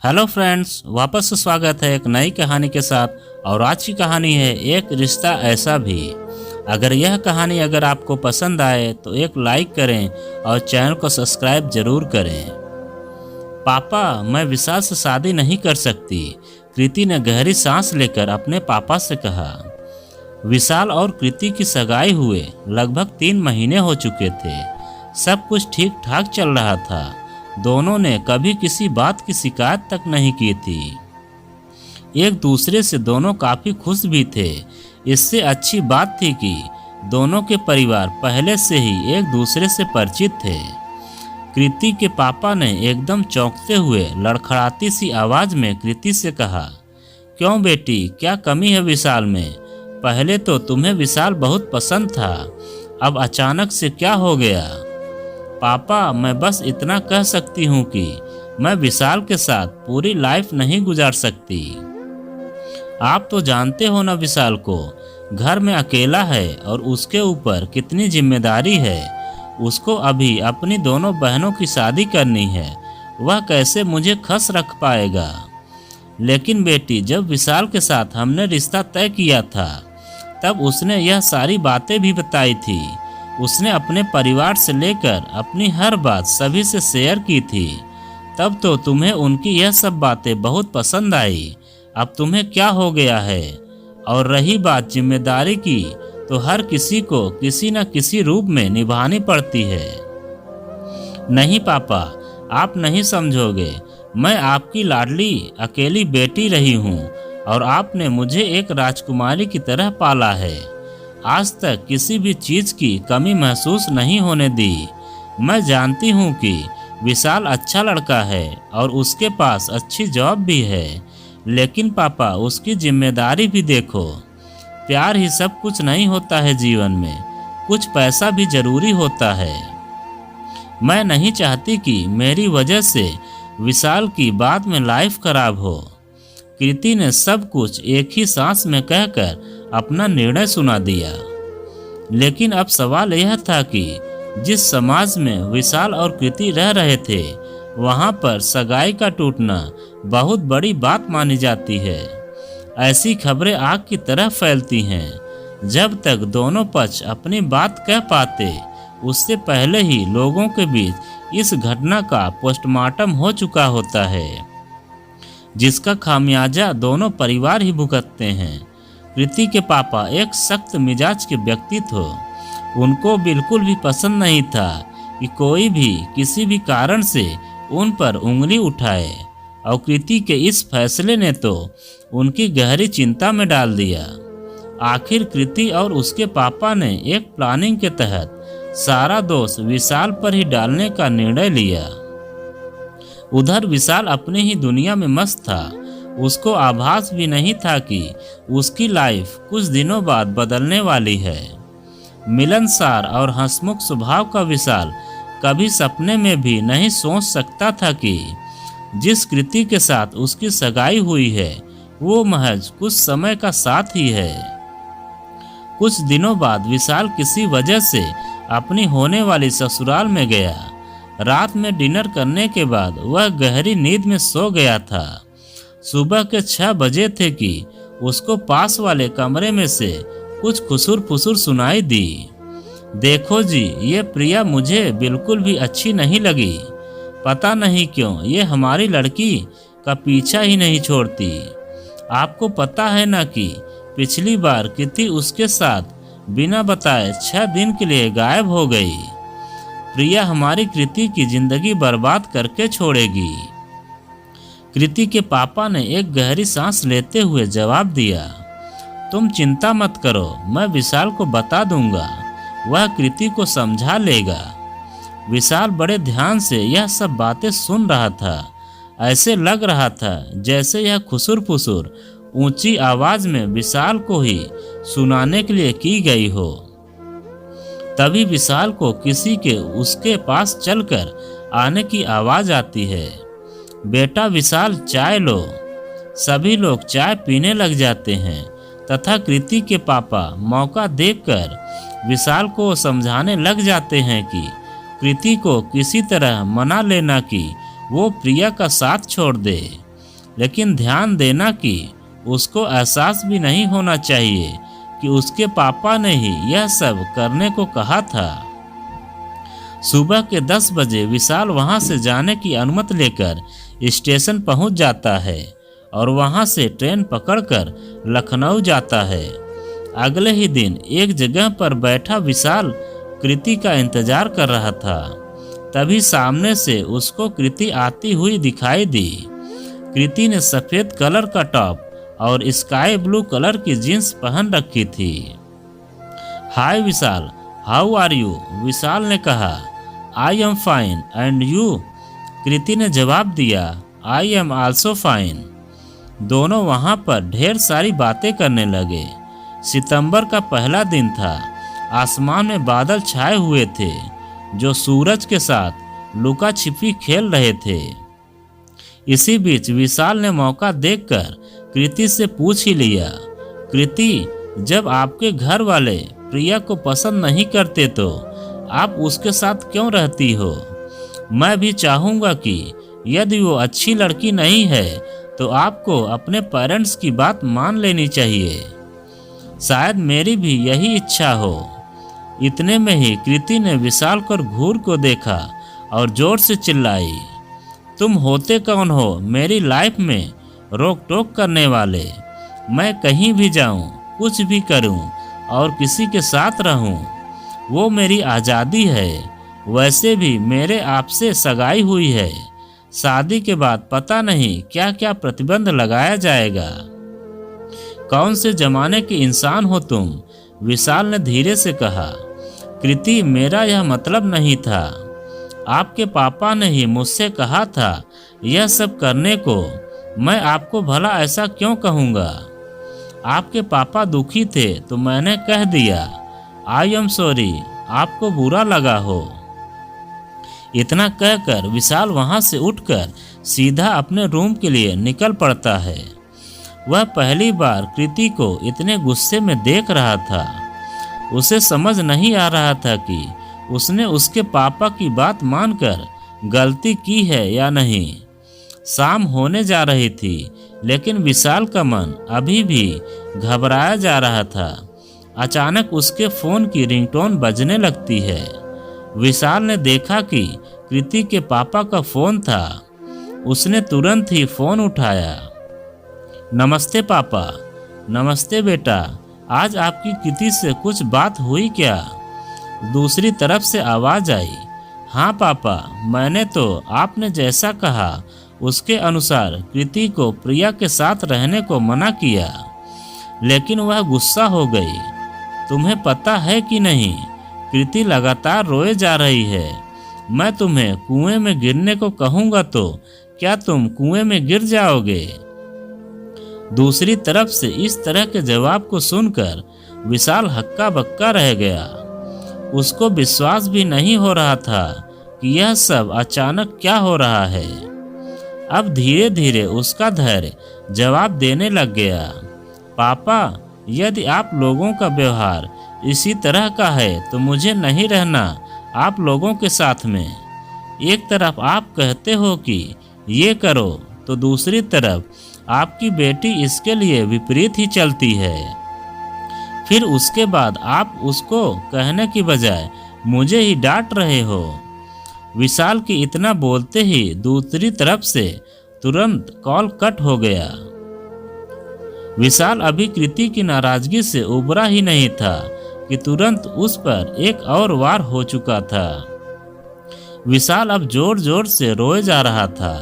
Hello friends, वापस से स्वागत है एक नई कहानी के साथ। और आज की कहानी है एक रिश्ता ऐसा भी। अगर यह कहानी आपको पसंद आए तो एक लाइक करें और चैनल को सब्सक्राइब जरूर करें। पापा, मैं विशाल से शादी नहीं कर सकती, कृति ने गहरी सांस लेकर अपने पापा से कहा। विशाल और कृति की सगाई हुए लगभग 3 महीने हो चुके थे। सब कुछ ठीक ठाक चल रहा था। दोनों ने कभी किसी बात की शिकायत तक नहीं की थी। एक दूसरे से दोनों काफ़ी खुश भी थे। इससे अच्छी बात थी कि दोनों के परिवार पहले से ही एक दूसरे से परिचित थे। कृति के पापा ने एकदम चौंकते हुए लड़खड़ाती सी आवाज़ में कृति से कहा, क्यों बेटी, क्या कमी है विशाल में? पहले तो तुम्हें विशाल बहुत पसंद था, अब अचानक से क्या हो गया? पापा, मैं बस इतना कह सकती हूँ कि मैं विशाल के साथ पूरी लाइफ नहीं गुजार सकती। आप तो जानते हो ना विशाल को, घर में अकेला है और उसके ऊपर कितनी जिम्मेदारी है। उसको अभी अपनी दोनों बहनों की शादी करनी है, वह कैसे मुझे खुश रख पाएगा? लेकिन बेटी, जब विशाल के साथ हमने रिश्ता तय किया था तब उसने यह सारी बातें भी बताई थी। उसने अपने परिवार से लेकर अपनी हर बात सभी से शेयर की थी। तब तो तुम्हें उनकी यह सब बातें बहुत पसंद आई। अब तुम्हें क्या हो गया है? और रही बात जिम्मेदारी की, तो हर किसी को किसी न किसी रूप में निभानी पड़ती है। नहीं पापा, आप नहीं समझोगे। मैं आपकी लाडली अकेली बेटी रही हूँ और आपने मुझे एक राजकुमारी की तरह पाला है। आज तक किसी भी चीज़ की कमी महसूस नहीं होने दी। मैं जानती हूँ कि विशाल अच्छा लड़का है और उसके पास अच्छी जॉब भी है, लेकिन पापा, उसकी जिम्मेदारी भी देखो। प्यार ही सब कुछ नहीं होता है जीवन में, कुछ पैसा भी जरूरी होता है। मैं नहीं चाहती कि मेरी वजह से विशाल की बाद में लाइफ खराब हो। कृति ने सब कुछ एक ही सांस में कहकर अपना निर्णय सुना दिया। लेकिन अब सवाल यह था कि जिस समाज में विशाल और कृति रह रहे थे, वहां पर सगाई का टूटना बहुत बड़ी बात मानी जाती है। ऐसी खबरें आग की तरह फैलती हैं। जब तक दोनों पक्ष अपनी बात कह पाते, उससे पहले ही लोगों के बीच इस घटना का पोस्टमार्टम हो चुका होता है, जिसका खामियाजा दोनों परिवार ही भुगतते हैं। कृति के पापा एक सख्त मिजाज के व्यक्ति थे। उनको बिल्कुल भी पसंद नहीं था कि कोई भी किसी भी कारण से उन पर उंगली उठाए, और कृति के इस फैसले ने तो उनकी गहरी चिंता में डाल दिया। आखिर कृति और उसके पापा ने एक प्लानिंग के तहत सारा दोष विशाल पर ही डालने का निर्णय लिया। उधर विशाल अपनी ही दुनिया में मस्त था। उसको आभास भी नहीं था कि उसकी लाइफ कुछ दिनों बाद बदलने वाली है। मिलनसार और हंसमुख स्वभाव का विशाल कभी सपने में भी नहीं सोच सकता था कि जिस कृति के साथ उसकी सगाई हुई है, वो महज कुछ समय का साथ ही है। कुछ दिनों बाद विशाल किसी वजह से अपनी होने वाली ससुराल में गया। रात में डिनर करने के बाद वह गहरी नींद में सो गया था। सुबह के 6 बजे थे कि उसको पास वाले कमरे में से कुछ खुसुर फुसुर सुनाई दी। देखो जी, ये प्रिया मुझे बिल्कुल भी अच्छी नहीं लगी। पता नहीं क्यों ये हमारी लड़की का पीछा ही नहीं छोड़ती। आपको पता है ना कि पिछली बार कृति उसके साथ बिना बताए 6 दिन के लिए गायब हो गई। प्रिया हमारी कृति की जिंदगी बर्बाद करके छोड़ेगी। कृति के पापा ने एक गहरी सांस लेते हुए जवाब दिया, तुम चिंता मत करो, मैं विशाल को बता दूंगा, वह कृति को समझा लेगा। विशाल बड़े ध्यान से यह सब बातें सुन रहा था। ऐसे लग रहा था जैसे यह खुसुर फुसुर ऊंची आवाज में विशाल को ही सुनाने के लिए की गई हो। तभी विशाल को किसी के उसके पास चलकर आने की आवाज आती है, बेटा विशाल, चाय लो। सभी लोग चाय पीने लग जाते हैं तथा कृति के पापा मौका देखकर विशाल को समझाने लग जाते हैं कि कृति को किसी तरह मना लेना कि वो प्रिया का साथ छोड़ दे। लेकिन ध्यान देना कि उसको एहसास भी नहीं होना चाहिए कि उसके पापा ने ही यह सब करने को कहा था। सुबह के 10 बजे विशाल वहां से जाने की अनुमति लेकर स्टेशन पहुंच जाता है और वहां से ट्रेन पकड़कर लखनऊ जाता है। अगले ही दिन एक जगह पर बैठा विशाल कृति का इंतजार कर रहा था। तभी सामने से उसको कृति आती हुई दिखाई दी। कृति ने सफ़ेद कलर का टॉप और स्काई ब्लू कलर की जीन्स पहन रखी थी। Hi Vishal, how are you? Vishal ने कहा। I am fine and you? Kriti ने जवाब दिया, आई एम आल्सो फाइन। दोनों वहाँ पर ढेर सारी बातें करने लगे। सितंबर का पहला दिन था। आसमान में बादल छाए हुए थे जो सूरज के साथ लुका छिपी खेल रहे थे। इसी बीच विशाल ने मौका देखकर कृति से पूछ ही लिया, कृति, जब आपके घर वाले प्रिया को पसंद नहीं करते तो आप उसके साथ क्यों रहती हो? मैं भी चाहूँगा कि यदि वो अच्छी लड़की नहीं है तो आपको अपने पेरेंट्स की बात मान लेनी चाहिए। शायद मेरी भी यही इच्छा हो। इतने में ही कृति ने विशाल को घूर को देखा और जोर से चिल्लाई, तुम होते कौन हो मेरी लाइफ में रोक टोक करने वाले? मैं कहीं भी जाऊं, कुछ भी करूं और किसी के साथ रहूं, वो मेरी आज़ादी है। वैसे भी मेरे आपसे सगाई हुई है। शादी के बाद पता नहीं क्या क्या प्रतिबंध लगाया जाएगा। कौन से जमाने के इंसान हो तुम? विशाल ने धीरे से कहा। कृति, मेरा यह मतलब नहीं था। आपके पापा ने ही मुझसे कहा था यह सब करने को। मैं आपको भला ऐसा क्यों कहूँगा? आपके पापा दुखी थे तो मैंने कह दिया। आई एम सॉरी, आपको बुरा लगा हो। इतना कहकर विशाल वहां से उठकर सीधा अपने रूम के लिए निकल पड़ता है। वह पहली बार कृति को इतने गुस्से में देख रहा था। उसे समझ नहीं आ रहा था कि उसने उसके पापा की बात मानकर गलती की है या नहीं। शाम होने जा रही थी लेकिन विशाल का मन अभी भी घबराया जा रहा था। अचानक उसके फ़ोन की रिंगटोन बजने लगती है। विशाल ने देखा कि कृति के पापा का फ़ोन था। उसने तुरंत ही फ़ोन उठाया। नमस्ते पापा। नमस्ते बेटा, आज आपकी कृति से कुछ बात हुई क्या? दूसरी तरफ से आवाज़ आई। हाँ पापा, मैंने तो आपने जैसा कहा उसके अनुसार कृति को प्रिया के साथ रहने को मना किया, लेकिन वह गुस्सा हो गई। तुम्हें पता है कि नहीं, कृति लगातार रोए जा रही है। मैं तुम्हें कुएं में गिरने को कहूँगा तो क्या तुम कुएं में गिर जाओगे? दूसरी तरफ से इस तरह के जवाब को सुनकर विशाल हक्का बक्का रह गया। उसको विश्वास भी नहीं हो रहा था कि यह सब अचानक क्या हो रहा है। अब धीरे धीरे उसका धैर्य जवाब देने लग गया। पापा, यदि आप लोगों का व्यवहार इसी तरह का है तो मुझे नहीं रहना आप लोगों के साथ में। एक तरफ आप कहते हो कि ये करो तो दूसरी तरफ आपकी बेटी इसके लिए विपरीत ही चलती है। फिर उसके बाद आप उसको कहने की बजाय मुझे ही डांट रहे हो। विशाल की इतना बोलते ही दूसरी तरफ से तुरंत कॉल कट हो गया। विशाल अभी कृति की नाराजगी से उबरा ही नहीं था कि तुरंत उस पर एक और वार हो चुका था। विशाल अब जोर जोर से रोए जा रहा था।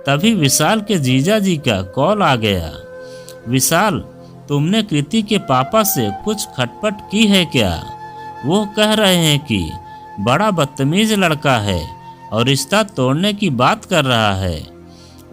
तभी विशाल के जीजा जी का कॉल आ गया। विशाल, तुमने कृति के पापा से कुछ खटपट की है क्या? वो कह रहे हैं कि बड़ा बदतमीज लड़का है और रिश्ता तोड़ने की बात कर रहा है।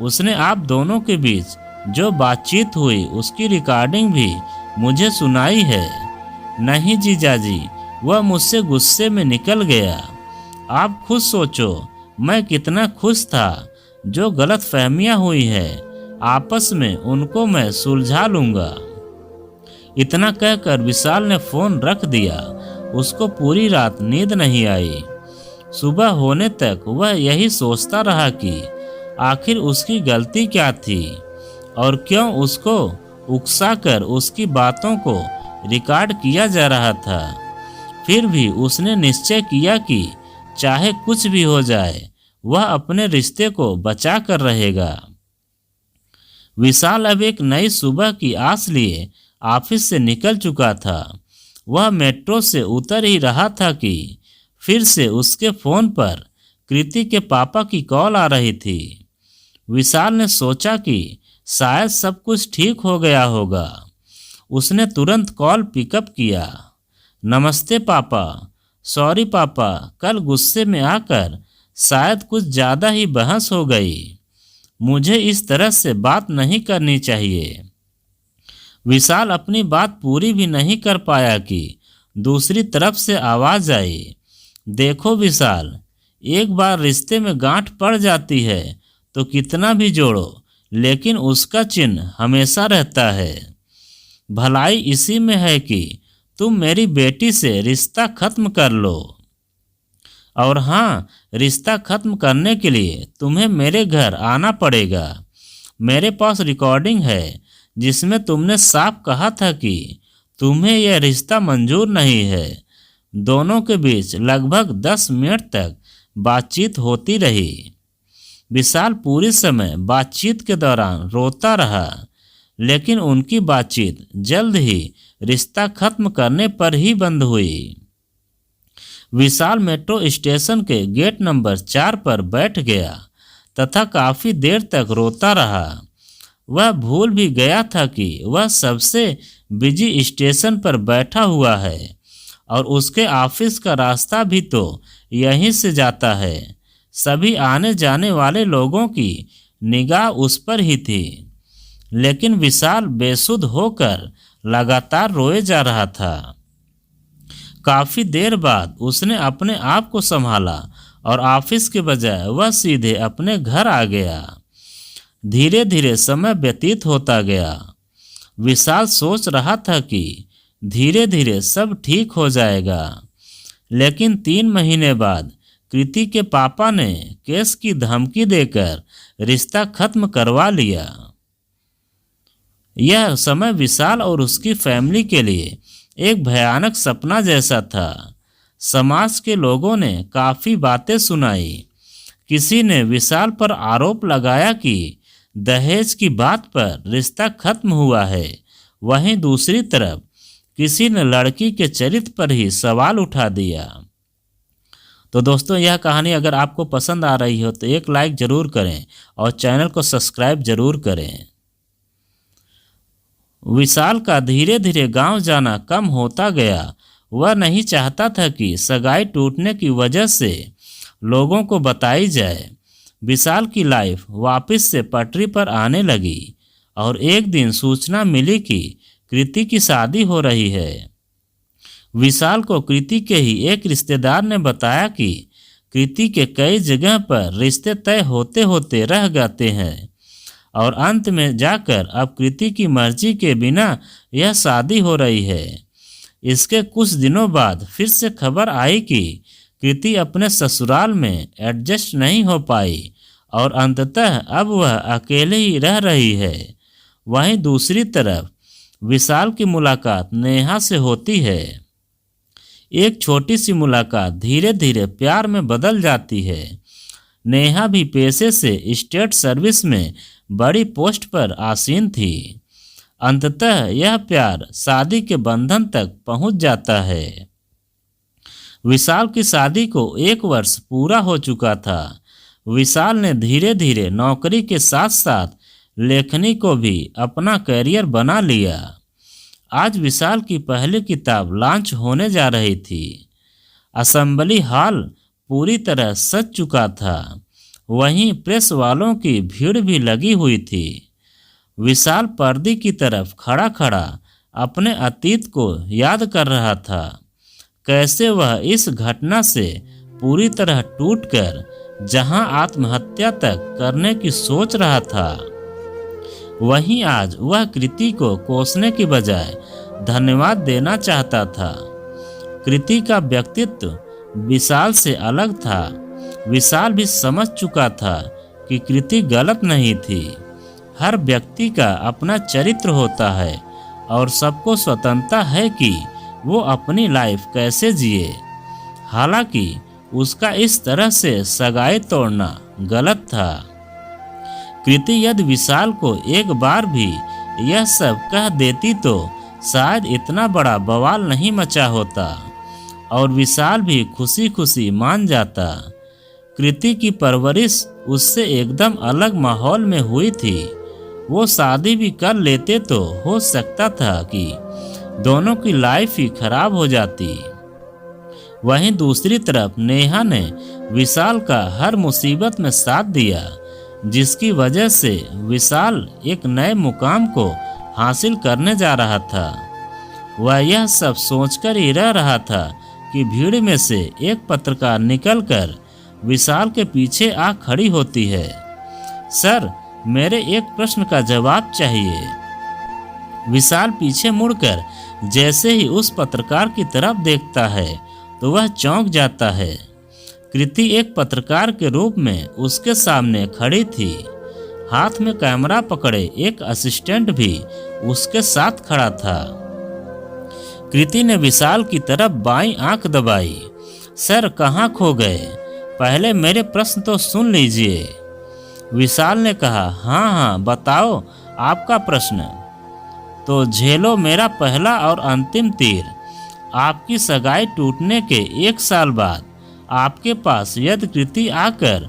उसने आप दोनों के बीच जो बातचीत हुई उसकी रिकॉर्डिंग भी मुझे सुनाई है। नहीं जीजाजी, वह मुझसे गुस्से में निकल गया। आप खुद सोचो मैं कितना खुश था। जो गलत फहमियाँ हुई है आपस में उनको मैं सुलझा लूँगा। इतना कहकर विशाल ने फ़ोन रख दिया। उसको पूरी रात नींद नहीं आई। सुबह होने तक वह यही सोचता रहा कि आखिर उसकी गलती क्या थी। और क्यों उसको उकसाकर उसकी बातों को रिकॉर्ड किया जा रहा था। फिर भी उसने निश्चय किया कि चाहे कुछ भी हो जाए वह अपने रिश्ते को बचा कर रहेगा। विशाल अब एक नई सुबह की आस लिए ऑफिस से निकल चुका था। वह मेट्रो से उतर ही रहा था कि फिर से उसके फ़ोन पर कृति के पापा की कॉल आ रही थी। विशाल ने सोचा कि शायद सब कुछ ठीक हो गया होगा। उसने तुरंत कॉल पिकअप किया। नमस्ते पापा। सॉरी पापा, कल गुस्से में आकर शायद कुछ ज़्यादा ही बहस हो गई। मुझे इस तरह से बात नहीं करनी चाहिए। विशाल अपनी बात पूरी भी नहीं कर पाया कि दूसरी तरफ से आवाज़ आई, देखो विशाल, एक बार रिश्ते में गांठ पड़ जाती है तो कितना भी जोड़ो लेकिन उसका चिन्ह हमेशा रहता है। भलाई इसी में है कि तुम मेरी बेटी से रिश्ता खत्म कर लो। और हाँ, रिश्ता खत्म करने के लिए तुम्हें मेरे घर आना पड़ेगा। मेरे पास रिकॉर्डिंग है जिसमें तुमने साफ कहा था कि तुम्हें यह रिश्ता मंजूर नहीं है। दोनों के बीच लगभग 10 मिनट तक बातचीत होती रही। विशाल पूरी समय बातचीत के दौरान रोता रहा, लेकिन उनकी बातचीत जल्द ही रिश्ता खत्म करने पर ही बंद हुई। विशाल मेट्रो स्टेशन के गेट नंबर 4 पर बैठ गया तथा काफ़ी देर तक रोता रहा। वह भूल भी गया था कि वह सबसे बिजी स्टेशन पर बैठा हुआ है और उसके ऑफिस का रास्ता भी तो यहीं से जाता है। सभी आने जाने वाले लोगों की निगाह उस पर ही थी, लेकिन विशाल बेसुध होकर लगातार रोए जा रहा था। काफ़ी देर बाद उसने अपने आप को संभाला और ऑफिस के बजाय वह सीधे अपने घर आ गया। धीरे धीरे समय व्यतीत होता गया। विशाल सोच रहा था कि धीरे धीरे सब ठीक हो जाएगा, लेकिन 3 महीने बाद कृति के पापा ने केस की धमकी देकर रिश्ता खत्म करवा लिया। यह समय विशाल और उसकी फैमिली के लिए एक भयानक सपना जैसा था। समाज के लोगों ने काफ़ी बातें सुनाई। किसी ने विशाल पर आरोप लगाया कि दहेज की बात पर रिश्ता खत्म हुआ है। वहीं दूसरी तरफ किसी ने लड़की के चरित्र पर ही सवाल उठा दिया। तो दोस्तों, यह कहानी अगर आपको पसंद आ रही हो तो एक लाइक ज़रूर करें और चैनल को सब्सक्राइब ज़रूर करें। विशाल का धीरे धीरे गांव जाना कम होता गया। वह नहीं चाहता था कि सगाई टूटने की वजह से लोगों को बताई जाए। विशाल की लाइफ वापस से पटरी पर आने लगी और एक दिन सूचना मिली कि कृति की शादी हो रही है। विशाल को कृति के ही एक रिश्तेदार ने बताया कि कृति के कई जगह पर रिश्ते तय होते होते रह जाते हैं और अंत में जाकर अब कृति की मर्जी के बिना यह शादी हो रही है। इसके कुछ दिनों बाद फिर से खबर आई कि कृति अपने ससुराल में एडजस्ट नहीं हो पाई और अंततः अब वह अकेले ही रह रही है। वहीं दूसरी तरफ विशाल की मुलाकात नेहा से होती है। एक छोटी सी मुलाकात धीरे धीरे प्यार में बदल जाती है। नेहा भी पेशे से स्टेट सर्विस में बड़ी पोस्ट पर आसीन थी। अंततः यह प्यार शादी के बंधन तक पहुंच जाता है। विशाल की शादी को 1 वर्ष पूरा हो चुका था। विशाल ने धीरे धीरे नौकरी के साथ साथ लेखनी को भी अपना करियर बना लिया। आज विशाल की पहली किताब लॉन्च होने जा रही थी। असेंबली हॉल पूरी तरह सज चुका था। वहीं प्रेस वालों की भीड़ भी लगी हुई थी। विशाल पर्दे की तरफ खड़ा खड़ा अपने अतीत को याद कर रहा था। कैसे वह इस घटना से पूरी तरह टूटकर जहां आत्महत्या तक करने की सोच रहा था, वहीं आज वह कृति को कोसने की बजाय धन्यवाद देना चाहता था। कृति का व्यक्तित्व विशाल से अलग था। विशाल भी समझ चुका था कि कृति गलत नहीं थी। हर व्यक्ति का अपना चरित्र होता है और सबको स्वतंत्रता है कि वो अपनी लाइफ कैसे जिए। हालांकि उसका इस तरह से सगाई तोड़ना गलत था। कृति यदि विशाल को एक बार भी यह सब कह देती तो शायद इतना बड़ा बवाल नहीं मचा होता और विशाल भी खुशी खुशी मान जाता। कृति की परवरिश उससे एकदम अलग माहौल में हुई थी। वो शादी भी कर लेते तो हो सकता था कि दोनों की लाइफ ही खराब हो जाती। वहीं दूसरी तरफ नेहा ने विशाल का हर मुसीबत में साथ दिया, जिसकी वजह से विशाल एक नए मुकाम को हासिल करने जा रहा था। वह यह सब सोचकर ही रह रहा था कि भीड़ में से एक पत्रकार निकलकर विशाल के पीछे आ खड़ी होती है। सर, मेरे एक प्रश्न का जवाब चाहिए। विशाल पीछे मुड़कर जैसे ही उस पत्रकार की तरफ देखता है तो वह चौंक जाता है। कृति एक पत्रकार के रूप में उसके सामने खड़ी थी। हाथ में कैमरा पकड़े एक असिस्टेंट भी उसके साथ खड़ा था। कृति ने विशाल की तरफ बाईं आंख दबाई। सर, कहाँ खो गए? पहले मेरे प्रश्न तो सुन लीजिए। विशाल ने कहा, हाँ, बताओ आपका प्रश्न। तो झेलो मेरा पहला और अंतिम तीर। आपकी सगाई टूटने के 1 साल बाद आपके पास यदि कृति आकर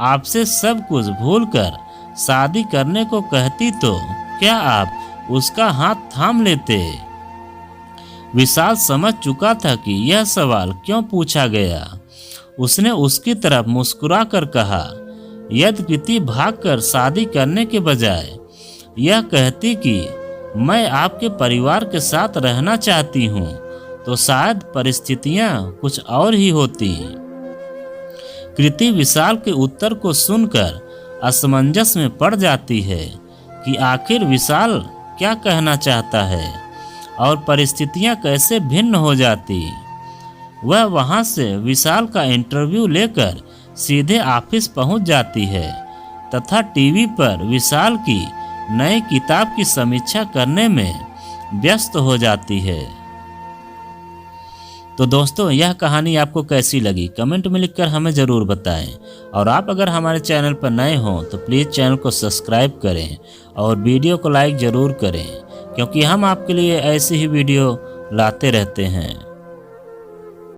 आपसे सब कुछ भूलकर शादी करने को कहती तो क्या आप उसका हाथ थाम लेते? विशाल समझ चुका था कि यह सवाल क्यों पूछा गया। उसने उसकी तरफ मुस्कुरा कर कहा, यदि कृति भागकर शादी करने के बजाय यह कहती कि मैं आपके परिवार के साथ रहना चाहती हूँ तो शायद परिस्थितियाँ कुछ और ही होती। कृति विशाल के उत्तर को सुनकर असमंजस में पड़ जाती है कि आखिर विशाल क्या कहना चाहता है और परिस्थितियाँ कैसे भिन्न हो जाती। वह वहाँ से विशाल का इंटरव्यू लेकर सीधे ऑफिस पहुँच जाती है तथा टीवी पर विशाल की नई किताब की समीक्षा करने में व्यस्त हो जाती है। तो दोस्तों, यह कहानी आपको कैसी लगी कमेंट में लिखकर हमें ज़रूर बताएं। और आप अगर हमारे चैनल पर नए हों तो प्लीज़ चैनल को सब्सक्राइब करें और वीडियो को लाइक ज़रूर करें, क्योंकि हम आपके लिए ऐसी ही वीडियो लाते रहते हैं।